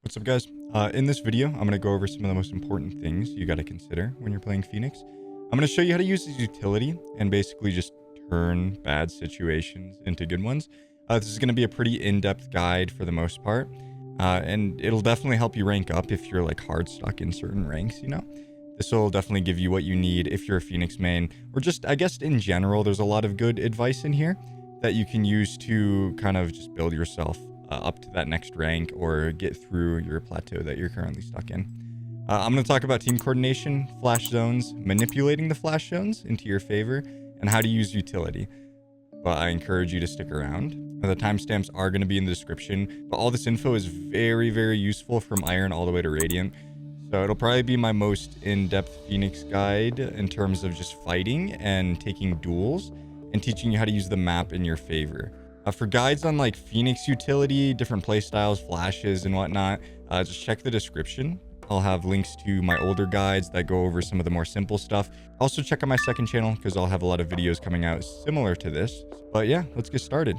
What's up, guys? In this video, I'm going to go over some of the most important things you got to consider when you're playing Phoenix. I'm going to show you how to use this utility and basically just turn bad situations into good ones. This is going to be a pretty in-depth guide for the most part, and it'll definitely help you rank up if you're like hard stuck in certain ranks, you know? This will definitely give you what you need if you're a Phoenix main, or just, I guess, in general, there's a lot of good advice in here that you can use to kind of just build yourself up to that next rank or get through your plateau that you're currently stuck in. I'm going to talk about team coordination, flash zones, manipulating the flash zones into your favor, and how to use utility. But I encourage you to stick around. The timestamps are going to be in the description, but all this info is very, very useful from Iron all the way to Radiant. So it'll probably be my most in-depth Phoenix guide in terms of just fighting and taking duels and teaching you how to use the map in your favor. For guides on like Phoenix utility, different playstyles, flashes, and whatnot, just check the description. I'll have links to my older guides that go over some of the more simple stuff. Also check out my second channel because I'll have a lot of videos coming out similar to this. But yeah, let's get started.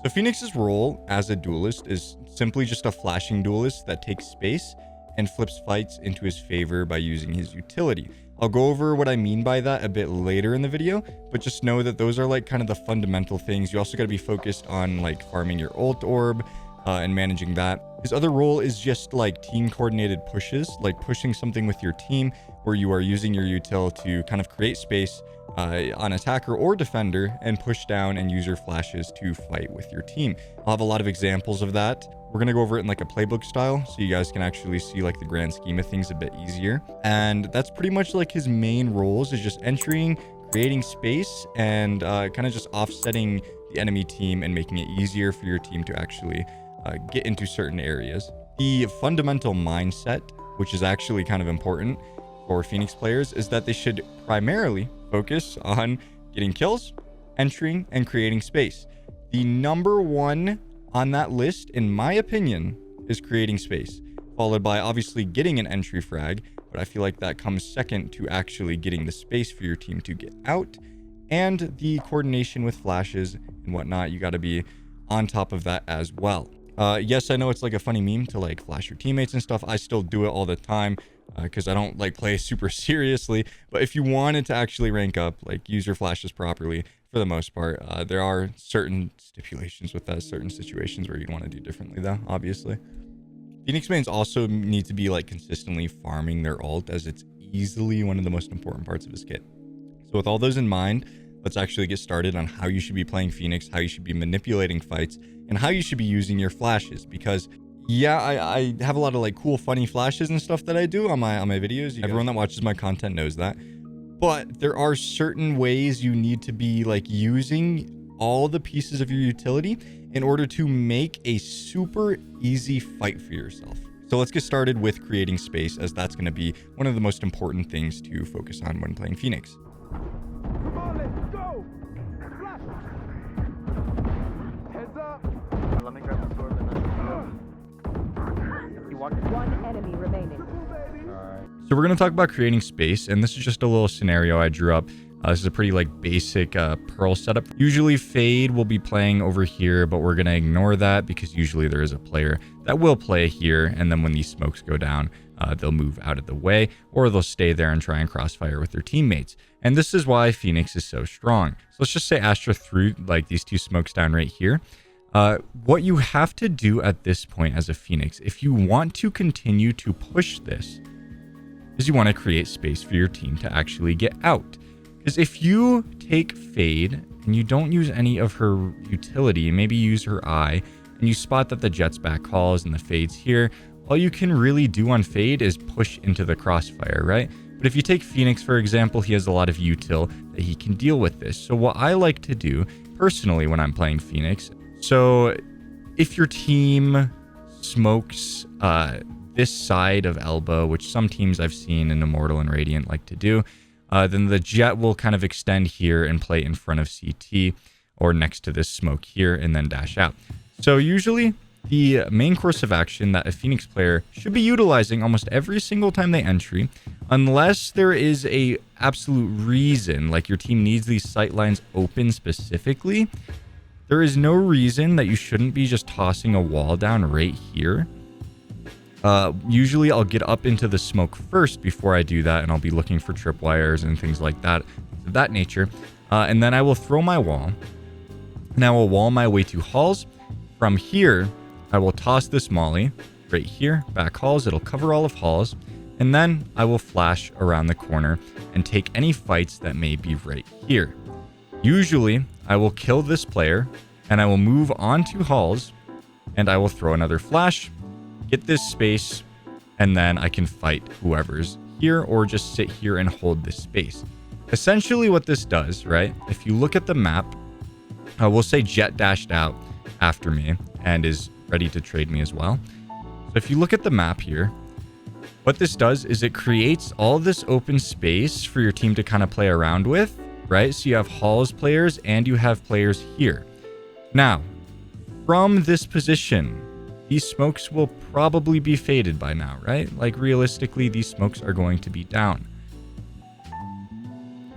So Phoenix's role as a duelist is simply just a flashing duelist that takes space and flips fights into his favor by using his utility. I'll go over what I mean by that a bit later in the video, but just know that those are like kind of the fundamental things. You also got to be focused on like farming your ult orb and managing that. His other role is just like team coordinated pushes, like pushing something with your team where you are using your util to kind of create space on attacker or defender and push down and use your flashes to fight with your team. I'll have a lot of examples of that. We're going to go over it in like a playbook style so you guys can actually see like the grand scheme of things a bit easier. And that's pretty much like his main roles is just entering, creating space, and kind of just offsetting the enemy team and making it easier for your team to actually get into certain areas. The fundamental mindset, which is actually kind of important for Phoenix players, is that they should primarily focus on getting kills, entering, and creating space. The number one on that list, in my opinion, is creating space, followed by obviously getting an entry frag, but I feel like that comes second to actually getting the space for your team to get out, and the coordination with flashes and whatnot. You got to be on top of that as well. Yes, I know it's like a funny meme to like flash your teammates and stuff. I still do it all the time because I don't like play super seriously, but if you wanted to actually rank up, like use your flashes properly, for the most part, there are certain stipulations with that, certain situations where you'd want to do differently though, obviously. Phoenix mains also need to be like consistently farming their ult, as it's easily one of the most important parts of his kit. So with all those in mind, let's actually get started on how you should be playing Phoenix, how you should be manipulating fights, and how you should be using your flashes. Because yeah, I have a lot of like cool, funny flashes and stuff that I do on my videos. Everyone that watches my content knows that. But there are certain ways you need to be like using all the pieces of your utility in order to make a super easy fight for yourself. So let's get started with creating space, as that's going to be one of the most important things to focus on when playing Phoenix. Come on, let's go! Flash! Heads up! Let me grab the sword and then you walk in. One enemy remaining. So we're going to talk about creating space, and this is just a little scenario I drew up. This is a pretty like basic Pearl setup. Usually Fade will be playing over here, but we're going to ignore that because usually there is a player that will play here, and then when these smokes go down, they'll move out of the way, or they'll stay there and try and crossfire with their teammates. And this is why Phoenix is so strong. So let's just say Astra threw like these two smokes down right here. What you have to do at this point as a Phoenix, if you want to continue to push this, is you want to create space for your team to actually get out. Because if you take Fade and you don't use any of her utility, maybe use her eye, and you spot that the Jet's back calls and the Fade's here, all you can really do on Fade is push into the crossfire, right? But if you take Phoenix, for example, he has a lot of util that he can deal with this. So what I like to do personally when I'm playing Phoenix, so if your team smokes this side of elbow, which some teams I've seen in Immortal and Radiant like to do, then the Jet will kind of extend here and play in front of CT or next to this smoke here and then dash out. So usually the main course of action that a Phoenix player should be utilizing almost every single time they entry, unless there is a absolute reason, like your team needs these sight lines open specifically, there is no reason that you shouldn't be just tossing a wall down right here. Usually I'll get up into the smoke first before I do that, and I'll be looking for tripwires and things like that, of that nature. And then I will throw my wall. And I will wall my way to halls. From here, I will toss this molly right here, back halls. It'll cover all of halls. And then I will flash around the corner and take any fights that may be right here. Usually, I will kill this player, and I will move on to halls, and I will throw another flash, get this space, and then I can fight whoever's here or just sit here and hold this space. Essentially what this does, right, if you look at the map, we'll say Jet dashed out after me and is ready to trade me as well. So if you look at the map here, what this does is it creates all this open space for your team to kind of play around with, right? So you have halls players and you have players here. Now, from this position, these smokes will probably be faded by now, right? Like realistically, these smokes are going to be down.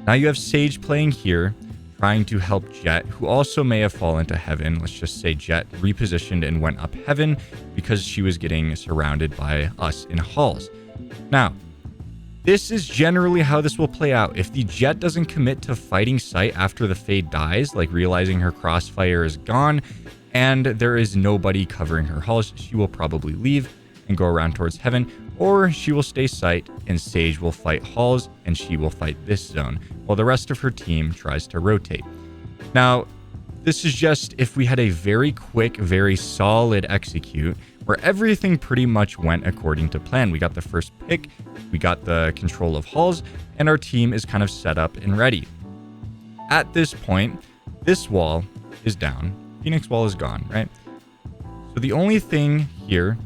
Now you have Sage playing here, trying to help Jet, who also may have fallen to heaven. Let's just say Jet repositioned and went up heaven because she was getting surrounded by us in halls. Now, this is generally how this will play out. If the Jet doesn't commit to fighting sight after the fade dies, like realizing her crossfire is gone and there is nobody covering her halls, she will probably leave and go around towards heaven, or she will stay sight and Sage will fight halls and she will fight this zone while the rest of her team tries to rotate. Now, this is just if we had a very quick, very solid execute where everything pretty much went according to plan. We got the first pick, we got the control of halls, and our team is kind of set up and ready. At this point, this wall is down. Phoenix wall is gone, right? So the only thing here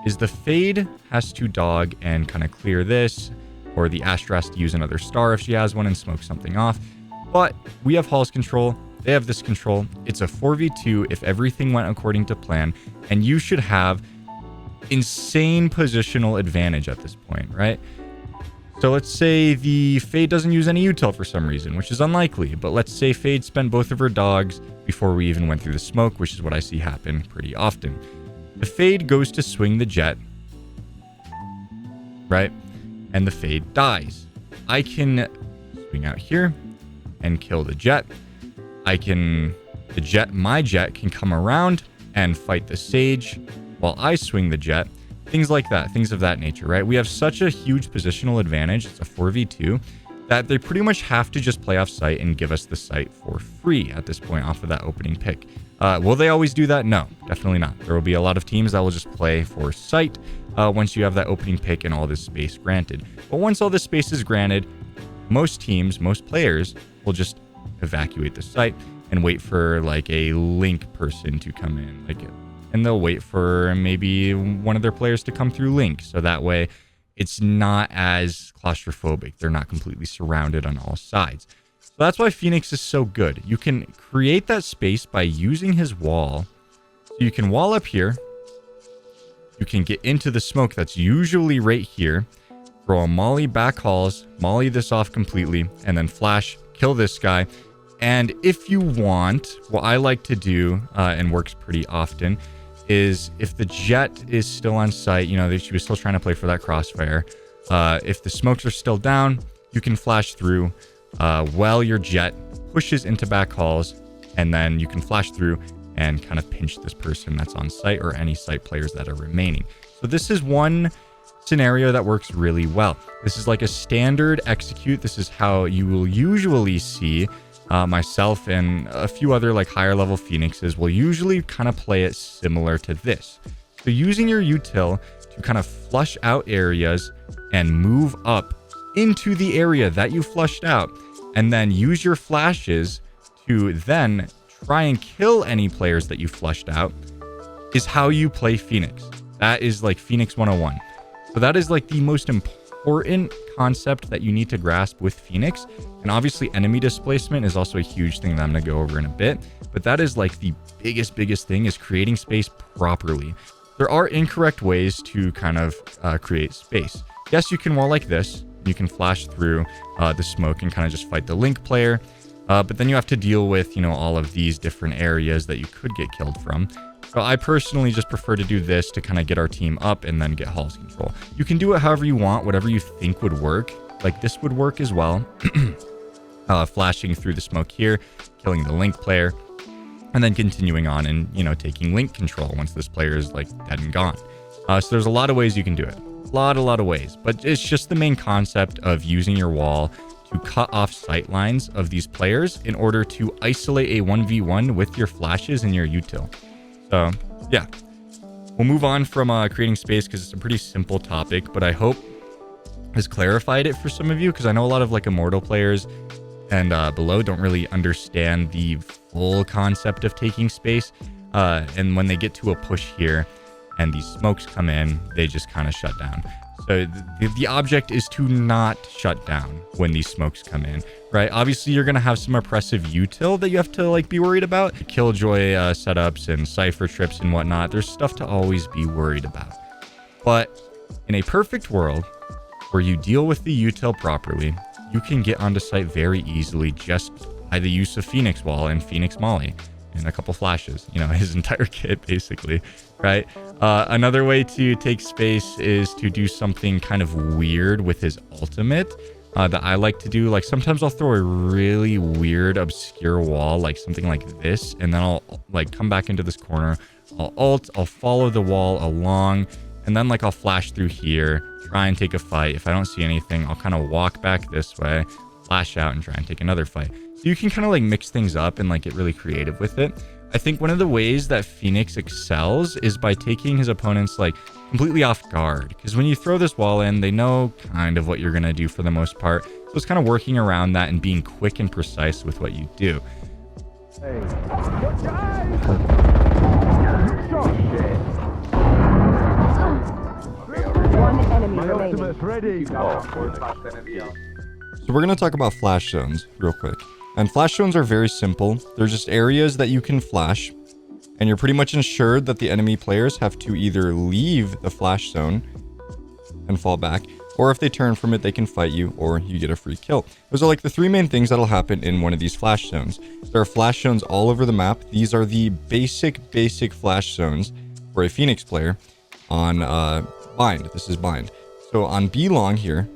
is the Fade has to dog and kind of clear this, or the Astra has to use another star if she has one and smoke something off. But we have Hall's control, they have this control. It's a 4v2 if everything went according to plan, and you should have insane positional advantage at this point, right? So let's say the Fade doesn't use any util for some reason, which is unlikely, but let's say Fade spent both of her dogs before we even went through the smoke, which is what I see happen pretty often. The Fade goes to swing the Jet, right? And the Fade dies. I can swing out here and kill the Jet. My Jet can come around and fight the Sage while I swing the Jet. Things like that, things of that nature, right? We have such a huge positional advantage, it's a 4v2, that they pretty much have to just play off site and give us the site for free at this point off of that opening pick. Will they always do that? No, definitely not. There will be a lot of teams that will just play for site once you have that opening pick and all this space granted. But once all this space is granted, most teams, most players will just evacuate the site and wait for like a link person to come in, and they'll wait for maybe one of their players to come through link, so that way it's not as claustrophobic. They're not completely surrounded on all sides. So that's why Phoenix is so good. You can create that space by using his wall. So you can wall up here. You can get into the smoke that's usually right here. Throw a molly back halls, molly this off completely, and then flash, kill this guy. And if you want, what I like to do, and works pretty often, is if the Jet is still on site, she was still trying to play for that crossfire. If the smokes are still down, you can flash through while your Jet pushes into back halls, and then you can flash through and kind of pinch this person that's on site or any site players that are remaining. So this is one scenario that works really well. This is like a standard execute. This is how you will usually see myself and a few other like higher level Phoenixes will usually kind of play it similar to this. So using your util to kind of flush out areas and move up into the area that you flushed out, and then use your flashes to then try and kill any players that you flushed out, is how you play Phoenix. That is like Phoenix 101. So that is like the most important concept that you need to grasp with Phoenix. And obviously enemy displacement is also a huge thing that I'm going to go over in a bit, but that is like the biggest thing, is creating space properly. There are incorrect ways to kind of create space. Yes, you can wall like this. You can flash through the smoke and kind of just fight the link player. But then you have to deal with, you know, all of these different areas that you could get killed from. So I personally just prefer to do this to kind of get our team up and then get halls control. You can do it however you want, whatever you think would work. Like this would work as well. Flashing through the smoke here, killing the link player, and then continuing on and, you know, taking link control once this player is like dead and gone. So there's a lot of ways you can do it. A lot of ways. But it's just the main concept of using your wall to cut off sight lines of these players in order to isolate a 1v1 with your flashes and your util. So, yeah. We'll move on from creating space because it's a pretty simple topic, but I hope has clarified it for some of you, because I know a lot of like Immortal players and below don't really understand the full concept of taking space. And when they get to a push here and these smokes come in, they just kind of shut down. So the object is to not shut down when these smokes come in, right? Obviously, you're going to have some oppressive util that you have to like be worried about. Killjoy setups and cipher trips and whatnot. There's stuff to always be worried about. But in a perfect world where you deal with the util properly, you can get onto site very easily just by the use of Phoenix Wall and Phoenix Molly and a couple flashes, you know, his entire kit basically, right? Another way to take space is to do something kind of weird with his ultimate that I like to do. Like sometimes I'll throw a really weird, obscure wall, like something like this, and then I'll like come back into this corner. I'll ult, I'll follow the wall along, and then like I'll flash through here, try and take a fight. If I don't see anything, I'll kind of walk back this way, flash out, and try and take another fight. So you can kind of like mix things up and like get really creative with it. I think one of the ways that Phoenix excels is by taking his opponents like completely off guard. Because when you throw this wall in, they know kind of what you're going to do for the most part. So it's kind of working around that and being quick and precise with what you do. Hey, watch your eyes! Shot. One enemy My remaining. ultimate's ready. So we're going to talk about flash zones real quick. And flash zones are very simple. They're just areas that you can flash. And you're pretty much ensured that the enemy players have to either leave the flash zone and fall back, or if they turn from it, they can fight you, or you get a free kill. Those are like the three main things that'll happen in one of these flash zones. There are flash zones all over the map. These are the basic flash zones for a Phoenix player on Bind. This is Bind. So on B long here,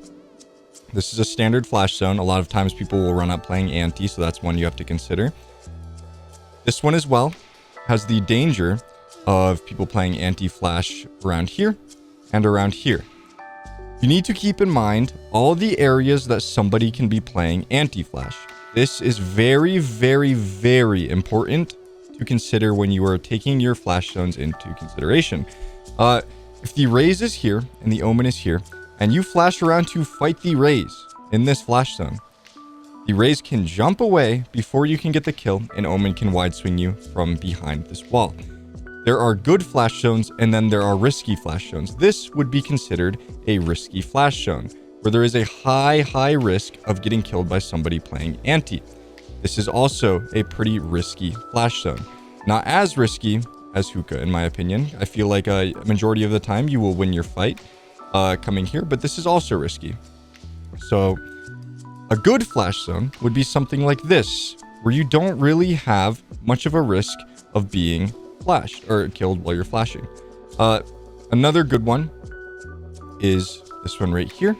this is a standard flash zone. A lot of times people will run up playing anti, so that's one you have to consider. This one as well has the danger of people playing anti-flash around here and around here. You need to keep in mind all the areas that somebody can be playing anti-flash. This is very important to consider when you are taking your flash zones into consideration. If the raise is here and the omen is here, and you flash around to fight the raise in this flash zone, the raise can jump away before you can get the kill, and omen can wide swing you from behind this wall. There are good flash zones, and then there are risky flash zones. This would be considered a risky flash zone, where there is a high risk of getting killed by somebody playing anti. This is also a pretty risky flash zone. Not as risky as hookah, in my opinion. I feel like a majority of the time you will win your fight coming here, but this is also risky. So a good flash zone would be something like this, where you don't really have much of a risk of being flashed or killed while you're flashing. Another good one is this one right here.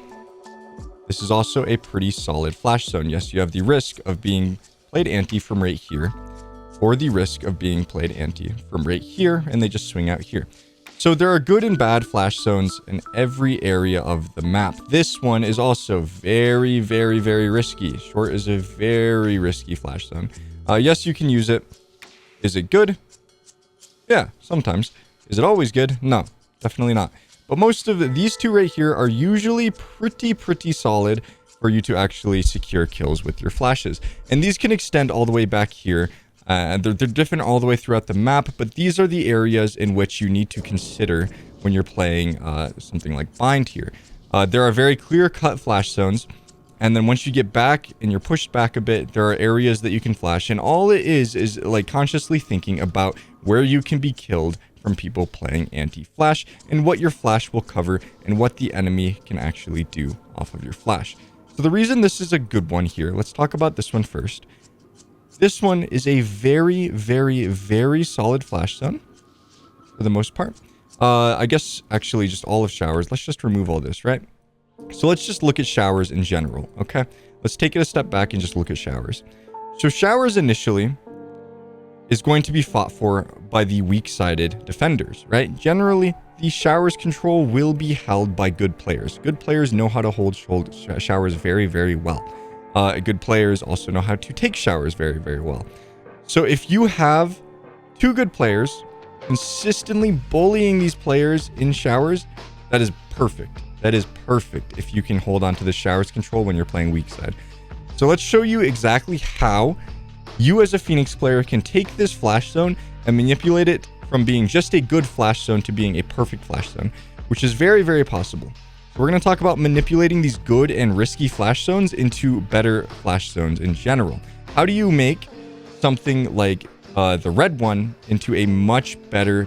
This is also a pretty solid flash zone. Yes, you have the risk of being played anti from right here, or the risk of being played anti from right here, and they just swing out here. So there are good and bad flash zones in every area of the map. This one is also very risky. Short is a very risky flash zone. Yes, you can use it. Is it good? Yeah, sometimes. Is it always good? No, definitely not. But most of these two right here are usually pretty solid for you to actually secure kills with your flashes. And these can extend all the way back here. They're different all the way throughout the map, but these are the areas in which you need to consider when you're playing something like Bind here. There are very clear-cut flash zones, and then once you get back and you're pushed back a bit, there are areas that you can flash, and all it is like consciously thinking about where you can be killed from people playing anti-flash, and what your flash will cover, and what the enemy can actually do off of your flash. So the reason this is a good one here, let's talk about this one first. This one is a very, very, very solid flash zone for the most part. I guess actually just all of showers. Let's just remove all this, right? So let's just look at showers in general, okay? Let's take it a step back and just look at showers. So showers initially is going to be fought for by the weak-sided defenders, right? Generally, the showers control will be held by good players. Good players know how to hold showers very, very well. Good players also know how to take showers very, very well. So if you have two good players consistently bullying these players in showers, that is perfect. That is perfect if you can hold on to the showers control when you're playing weak side. So let's show you exactly how you as a Phoenix player can take this flash zone and manipulate it from being just a good flash zone to being a perfect flash zone, which is very, very possible. So we're going to talk about manipulating these good and risky flash zones into better flash zones in general. How do you make something like the red one into a much better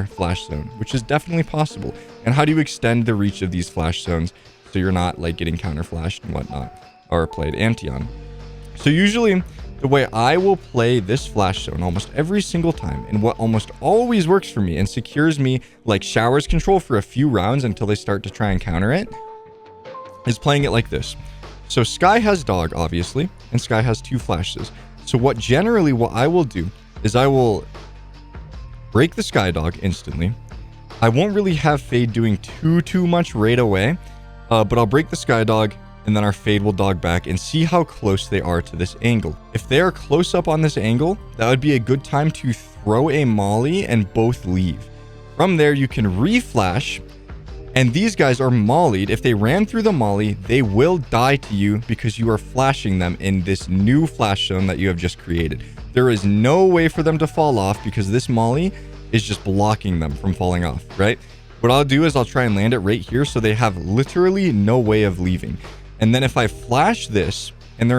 flash zone, which is definitely possible? And how do you extend the reach of these flash zones so you're not like getting counter flashed and whatnot, or played anti on? So usually the way I will play this flash zone almost every single time, and what almost always works for me and secures me like showers control for a few rounds until they start to try and counter it, is playing it like this. So Sky has dog, obviously, and Sky has two flashes. So what I will do is I will break the Sky dog instantly. I won't really have Fade doing too much right away, but I'll break the Sky dog, and then our Fade will dog back and see how close they are to this angle. If they are close up on this angle, that would be a good time to throw a molly and both leave. From there, you can reflash, and these guys are mollied. If they ran through the molly, they will die to you because you are flashing them in this new flash zone that you have just created. There is no way for them to fall off because this molly is just blocking them from falling off, right? What I'll do is I'll try and land it right here so they have literally no way of leaving. And then if I flash this and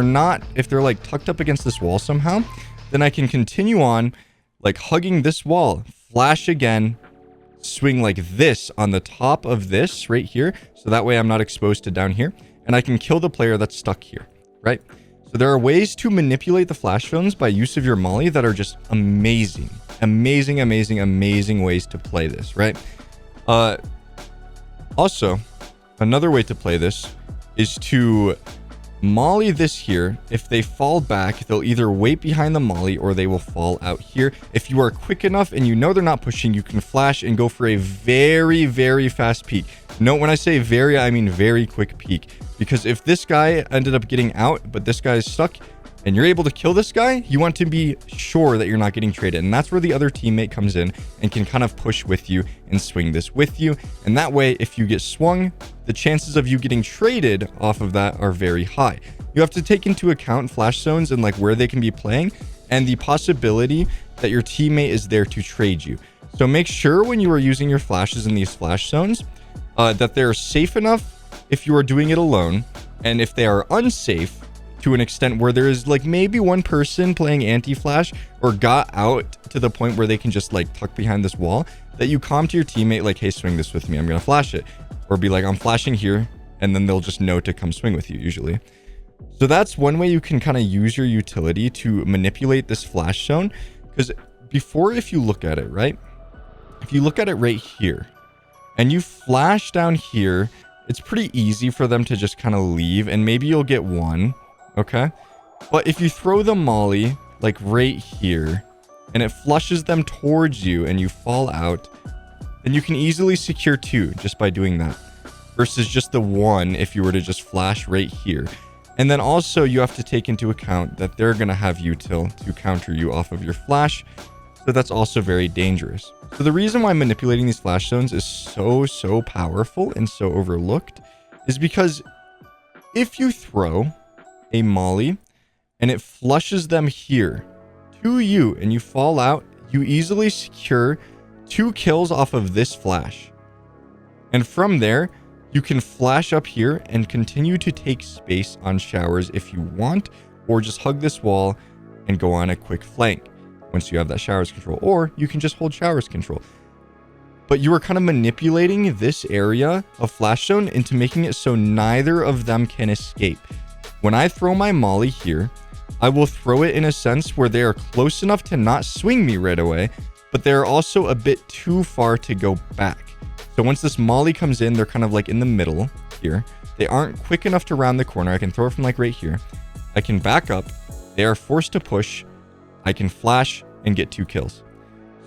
if they're like tucked up against this wall somehow, then I can continue on like hugging this wall, flash again, swing like this on the top of this right here. So that way I'm not exposed to down here, and I can kill the player that's stuck here, right? So there are ways to manipulate the flash zones by use of your molly that are just amazing, amazing ways to play this, right? Also, another way to play this is to molly this here. If they fall back, they'll either wait behind the molly or they will fall out here. If you are quick enough and you know they're not pushing, you can flash and go for a very fast peek. Note when I say very, I mean very quick peek, because if this guy ended up getting out but this guy is stuck and you're able to kill this guy, you want to be sure that you're not getting traded. And that's where the other teammate comes in and can kind of push with you and swing this with you. And that way, if you get swung, the chances of you getting traded off of that are very high. You have to take into account flash zones and like where they can be playing and the possibility that your teammate is there to trade you. So make sure when you are using your flashes in these flash zones that they're safe enough if you are doing it alone. And if they are unsafe, to an extent where there is like maybe one person playing anti-flash or got out to the point where they can just like tuck behind this wall, that you calm to your teammate like, hey, swing this with me, I'm gonna flash it, or be like, I'm flashing here, and then they'll just know to come swing with you usually. So that's one way you can kind of use your utility to manipulate this flash zone. Because before, if you look at it, right, if you look at it right here and you flash down here, it's pretty easy for them to just kind of leave, and maybe you'll get one. Okay, but if you throw the molly like right here and it flushes them towards you and you fall out, then you can easily secure two just by doing that, versus just the one if you were to just flash right here. And then also you have to take into account that they're going to have util to counter you off of your flash, so that's also very dangerous. So the reason why manipulating these flash zones is so powerful and so overlooked is because if you throw a molly and it flushes them here to you and you fall out, you easily secure 2 kills off of this flash. And from there, you can flash up here and continue to take space on showers if you want, or just hug this wall and go on a quick flank once you have that showers control, or you can just hold showers control. But you are kind of manipulating this area of flash zone into making it so neither of them can escape. When I throw my molly here, I will throw it in a sense where they are close enough to not swing me right away, but they're also a bit too far to go back. So once this molly comes in, they're kind of like in the middle here. They aren't quick enough to round the corner. I can throw it from like right here. I can back up. They are forced to push. I can flash and get 2 kills.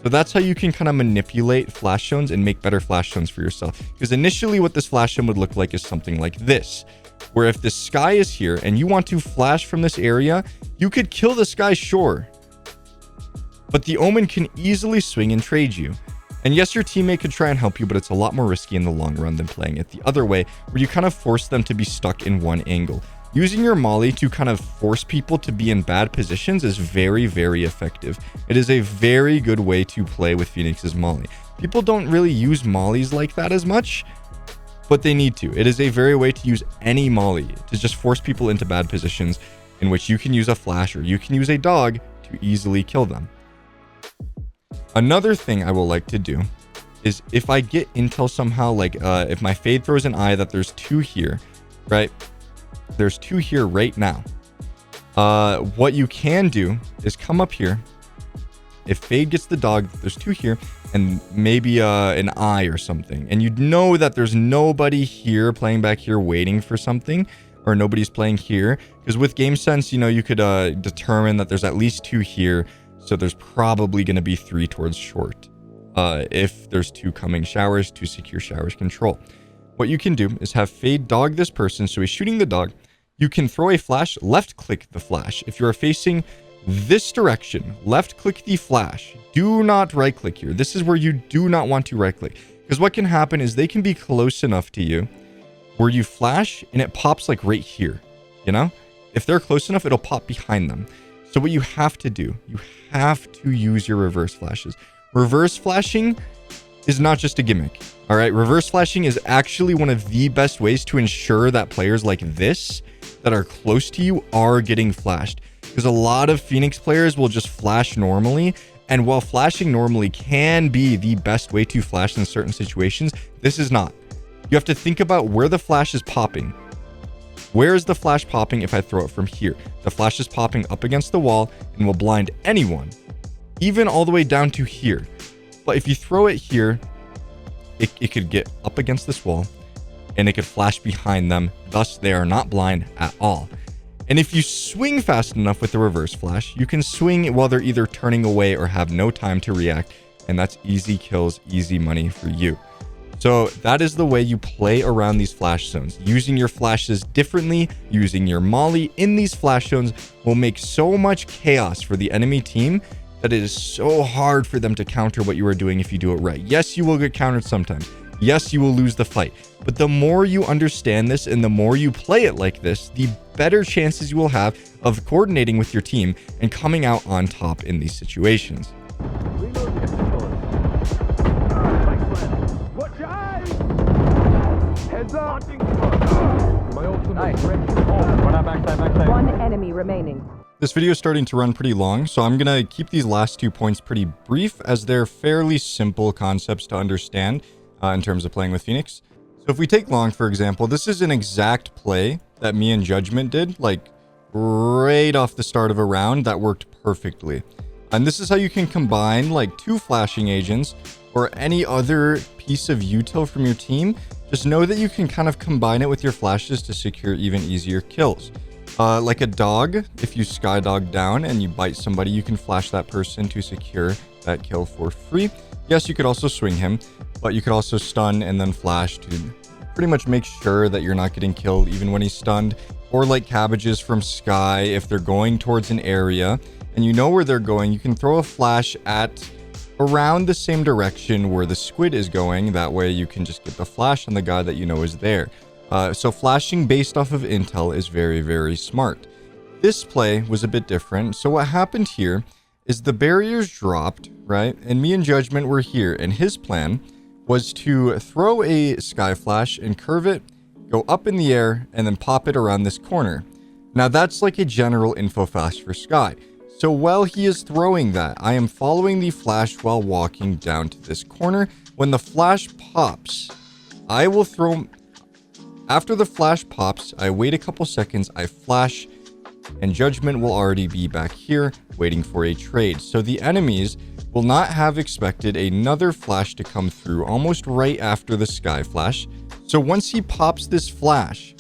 So that's how you can kind of manipulate flash zones and make better flash zones for yourself. Because initially what this flash zone would look like is something like this, where if the sky is here and you want to flash from this area, you could kill the sky, sure, but the Omen can easily swing and trade you. And yes, your teammate could try and help you, but it's a lot more risky in the long run than playing it the other way, where you kind of force them to be stuck in one angle. Using your molly to kind of force people to be in bad positions is very, very effective. It is a very good way to play with Phoenix's molly. People don't really use mollies like that as much, but they need to. It is a very way to use any molly to just force people into bad positions in which you can use a flash or you can use a dog to easily kill them. Another thing I will like to do is if I get intel somehow, like if my fade throws an eye that there's 2 here, right? There's 2 here right now. What you can do is come up here. If fade gets the dog, there's 2 here and maybe an eye or something. And you know that there's nobody here playing back here waiting for something, or nobody's playing here. Because with game sense, you know, you could determine that there's at least 2 here. So there's probably going to be 3 towards short. If there's 2 coming showers to secure showers control. What you can do is have fade dog this person. So he's shooting the dog. You can throw a flash, left click the flash. If you are facing this direction, left click the flash. Do not right click here. This is where you do not want to right click. Because what can happen is they can be close enough to you where you flash and it pops like right here. You know, if they're close enough, it'll pop behind them. So what you have to do, you have to use your reverse flashes. Reverse flashing is not just a gimmick. All right. Reverse flashing is actually one of the best ways to ensure that players like this that are close to you are getting flashed. Because a lot of Phoenix players will just flash normally. And while flashing normally can be the best way to flash in certain situations, this is not. You have to think about where the flash is popping. Where is the flash popping if I throw it from here? The flash is popping up against the wall and will blind anyone, even all the way down to here. But if you throw it here, it could get up against this wall and it could flash behind them. Thus, they are not blind at all. And if you swing fast enough with the reverse flash, you can swing while they're either turning away or have no time to react. And that's easy kills, easy money for you. So that is the way you play around these flash zones. Using your flashes differently, using your molly in these flash zones will make so much chaos for the enemy team that it is so hard for them to counter what you are doing if you do it right. Yes, you will get countered sometimes. Yes, you will lose the fight. But the more you understand this and the more you play it like this, the better chances you will have of coordinating with your team and coming out on top in these situations. Watch your eyes! Heads up! My ultimate Nice. ready. Run out backside. 1 enemy remaining. This video is starting to run pretty long, so I'm going to keep these last 2 points pretty brief as they're fairly simple concepts to understand in terms of playing with Phoenix. So if we take long, for example, this is an exact play that me and Judgment did, like right off the start of a round that worked perfectly. And this is how you can combine like 2 flashing agents or any other piece of util from your team. Just know that you can kind of combine it with your flashes to secure even easier kills. Like a dog, if you skydog down and you bite somebody, you can flash that person to secure that kill for free. Yes, you could also swing him, but you could also stun and then flash to pretty much make sure that you're not getting killed even when he's stunned. Or like cabbages from Sky, if they're going towards an area and you know where they're going, you can throw a flash at around the same direction where the squid is going. That way you can just get the flash on the guy that you know is there. So flashing based off of intel is very, very smart. This play was a bit different. So what happened here is the barriers dropped, right? And me and Judgment were here. And his plan was to throw a sky flash and curve it, go up in the air, and then pop it around this corner. Now that's like a general info flash for Sky. So while he is throwing that, I am following the flash while walking down to this corner. When the flash pops, I will throw... After the flash pops, I wait a couple seconds, I flash and Judgment will already be back here waiting for a trade. So the enemies will not have expected another flash to come through almost right after the sky flash. So once he pops this flash,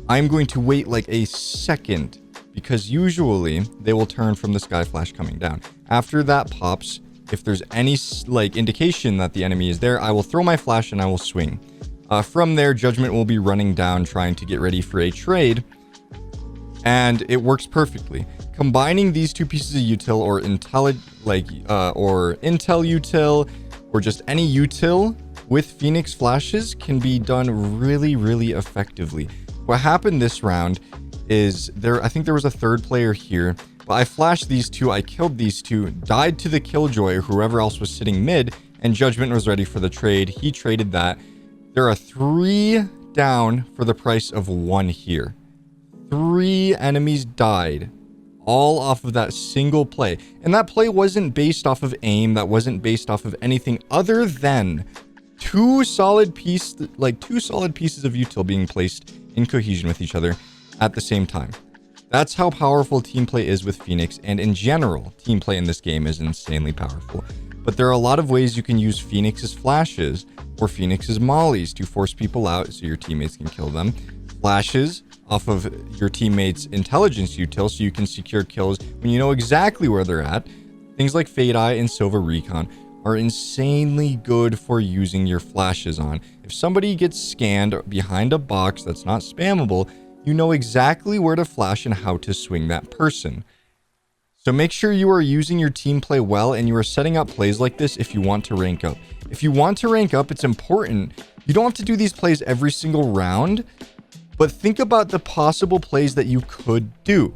I'm going to wait like a second, because usually they will turn from the sky flash coming down. After that pops, if there's any like indication that the enemy is there, I will throw my flash and I will swing. From there, Judgment will be running down trying to get ready for a trade, and it works perfectly. Combining these two pieces of util or intel util or just any util with Phoenix flashes can be done really, really effectively. What happened this round is I think there was a third player here, but I flashed these two, I killed these two, died to the killjoy or whoever else was sitting mid, and Judgment was ready for the trade. He traded that. There are 3 down for the price of 1 here. 3 enemies died, all off of that single play. And that play wasn't based off of aim, that wasn't based off of anything other than two solid pieces of util being placed in cohesion with each other at the same time. That's how powerful team play is with Phoenix, and in general, team play in this game is insanely powerful. But there are a lot of ways you can use Phoenix's flashes or Phoenix's mollies to force people out so your teammates can kill them. Flashes off of your teammates' intelligence util so you can secure kills when you know exactly where they're at. Things like Fade Eye and Silva Recon are insanely good for using your flashes on. If somebody gets scanned behind a box that's not spammable, you know exactly where to flash and how to swing that person. So make sure you are using your team play well and you are setting up plays like this if you want to rank up. If you want to rank up, it's important. You don't have to do these plays every single round, but think about the possible plays that you could do,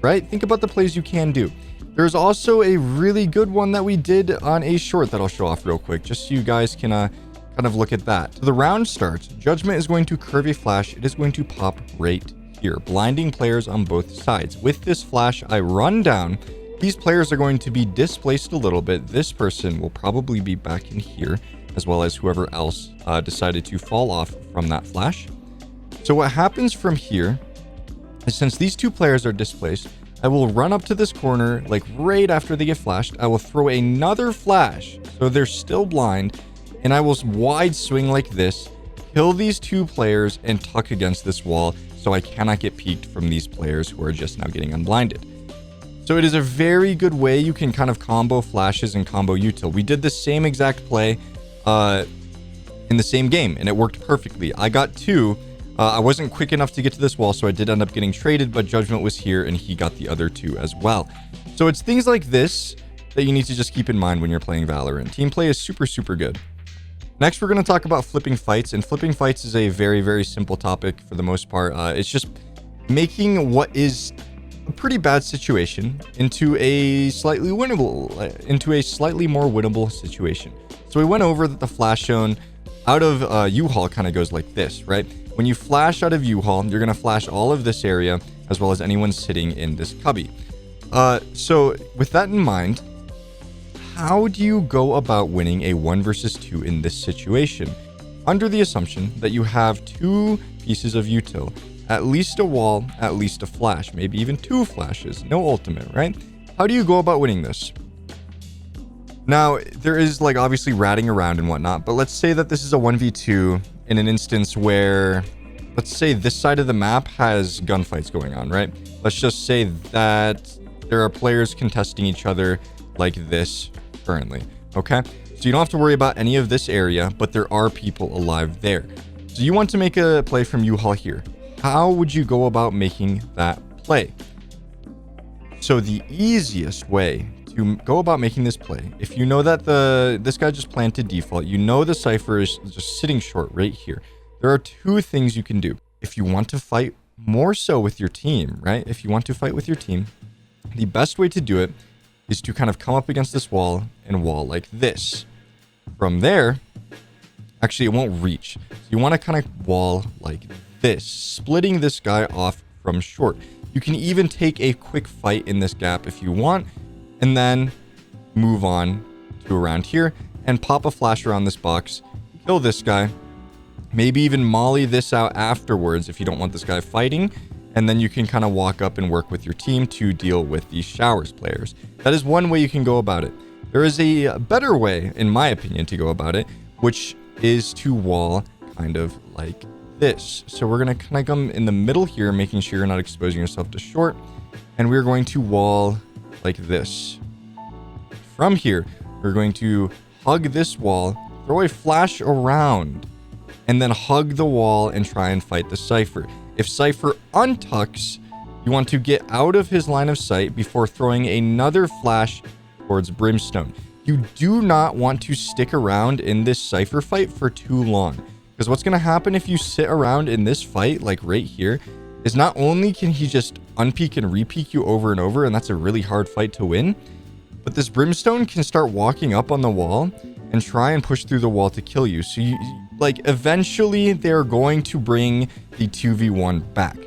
right? Think about the plays you can do. There's also a really good one that we did on a short that I'll show off real quick, just so you guys can kind of look at that. So the round starts. Judgment is going to curve a flash. It is going to pop right here, blinding players on both sides. With this flash, I run down. These players are going to be displaced a little bit. This person will probably be back in here, as well as whoever else decided to fall off from that flash. So what happens from here is, since these two players are displaced, I will run up to this corner, like right after they get flashed. I will throw another flash, so they're still blind, and I will wide swing like this, kill these two players, and tuck against this wall, so I cannot get peeked from these players who are just now getting unblinded. So it is a very good way you can kind of combo flashes and combo util. We did the same exact play in the same game, and it worked perfectly. I got 2. I wasn't quick enough to get to this wall, so I did end up getting traded, but Judgment was here, and he got the other 2 as well. So it's things like this that you need to just keep in mind when you're playing Valorant. Team play is super, super good. Next, we're going to talk about flipping fights, and flipping fights is a very, very simple topic for the most part. It's just making what is a pretty bad situation into a slightly more winnable situation. So we went over that the flash zone out of U-Haul kind of goes like this, right? When you flash out of U-Haul, you're going to flash all of this area as well as anyone sitting in this cubby. So with that in mind, how do you go about winning a 1 versus 2 in this situation? Under the assumption that you have 2 pieces of util, at least a wall, at least a flash, maybe even 2 flashes, no ultimate, right? How do you go about winning this? Now, there is like obviously ratting around and whatnot, but let's say that this is a 1v2 in an instance where, let's say this side of the map has gunfights going on, right? Let's just say that there are players contesting each other like this currently, okay? So you don't have to worry about any of this area, but there are people alive there. So you want to make a play from U-Haul here. How would you go about making that play? So the easiest way to go about making this play, if you know that this guy just planted default, you know the Cypher is just sitting short right here. There are 2 things you can do. If you want to fight more so with your team, right? If you want to fight with your team, the best way to do it is to kind of come up against this wall and wall like this. From there, actually it won't reach. So you want to kind of wall like this, splitting this guy off from short. You can even take a quick fight in this gap if you want, and then move on to around here and pop a flash around this box, kill this guy, maybe even molly this out afterwards if you don't want this guy fighting, and then you can kind of walk up and work with your team to deal with these showers players. That is one way you can go about it. There is a better way, in my opinion, to go about it, which is to wall kind of like this. So we're going to kind of come in the middle here, making sure you're not exposing yourself to short. And we're going to wall like this. From here, we're going to hug this wall, throw a flash around, and then hug the wall and try and fight the Cypher. If Cypher untucks, you want to get out of his line of sight before throwing another flash towards Brimstone. You do not want to stick around in this Cypher fight for too long, because what's going to happen if you sit around in this fight, like right here, is not only can he just unpeak and repeak you over and over, and that's a really hard fight to win, but this Brimstone can start walking up on the wall and try and push through the wall to kill you. So you, like, eventually they're going to bring the 2v1 back.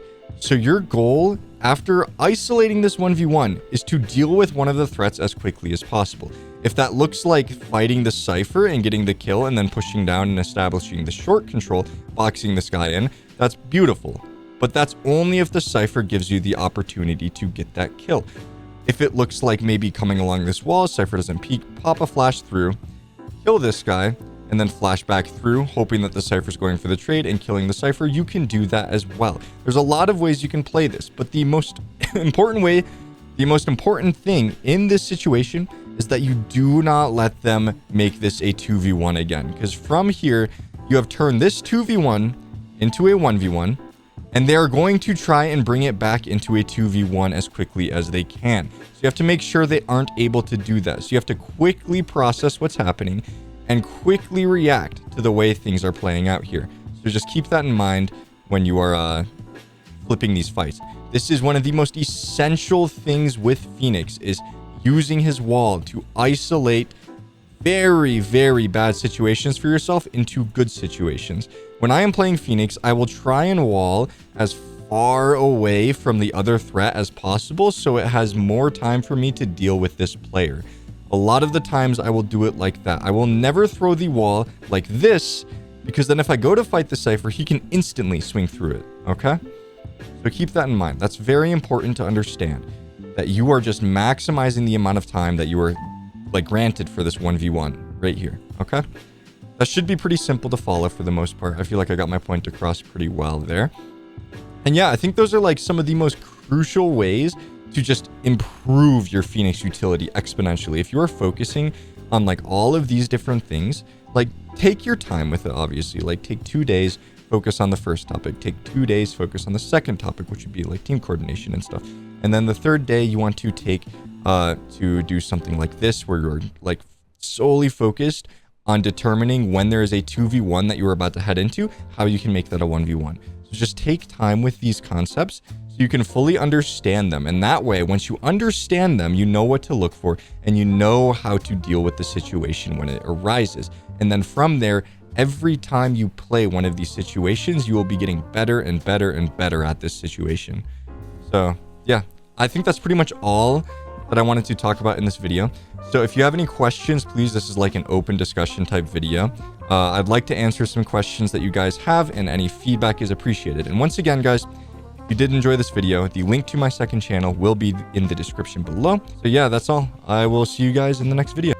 So your goal after isolating this 1v1 is to deal with one of the threats as quickly as possible. If that looks like fighting the Cypher and getting the kill and then pushing down and establishing the short control, boxing this guy in, that's beautiful. But that's only if the Cypher gives you the opportunity to get that kill. If it looks like maybe coming along this wall, Cypher doesn't peek, pop a flash through, kill this guy, and then flash back through, hoping that the Cypher's going for the trade and killing the Cypher, you can do that as well. There's a lot of ways you can play this, but the most important way, the most important thing in this situation is that you do not let them make this a 2v1 again. Because from here, you have turned this 2v1 into a 1v1, and they are going to try and bring it back into a 2v1 as quickly as they can. So you have to make sure they aren't able to do that. So you have to quickly process what's happening and quickly react to the way things are playing out here. So just keep that in mind when you are flipping these fights. This is one of the most essential things with Phoenix, is using his wall to isolate very, very bad situations for yourself into good situations. When I am playing Phoenix, I will try and wall as far away from the other threat as possible, so it has more time for me to deal with this player. A lot of the times I will do it like that. I will never throw the wall like this, because then if I go to fight the Cypher, he can instantly swing through it, okay? So keep that in mind. That's very important to understand, that you are just maximizing the amount of time that you are like granted for this 1v1 right here, okay? That should be pretty simple to follow for the most part. I feel like I got my point across pretty well there. And yeah, I think those are like some of the most crucial ways to just improve your Phoenix utility exponentially. If you are focusing on like all of these different things, like take your time with it, obviously. Like take 2 days, focus on the first topic. Take 2 days, focus on the second topic, which would be like team coordination and stuff. And then the third day you want to take to do something like this, where you're like solely focused on determining when there is a 2v1 that you're about to head into, how you can make that a 1v1. So just take time with these concepts so you can fully understand them. And that way, once you understand them, you know what to look for and you know how to deal with the situation when it arises. And then from there, every time you play one of these situations, you will be getting better and better and better at this situation. So yeah, I think that's pretty much all that I wanted to talk about in this video. So if you have any questions, please, this is like an open discussion type video. I'd like to answer some questions that you guys have, and any feedback is appreciated. And once again, guys, if you did enjoy this video, the link to my second channel will be in the description below. So yeah, that's all. I will see you guys in the next video.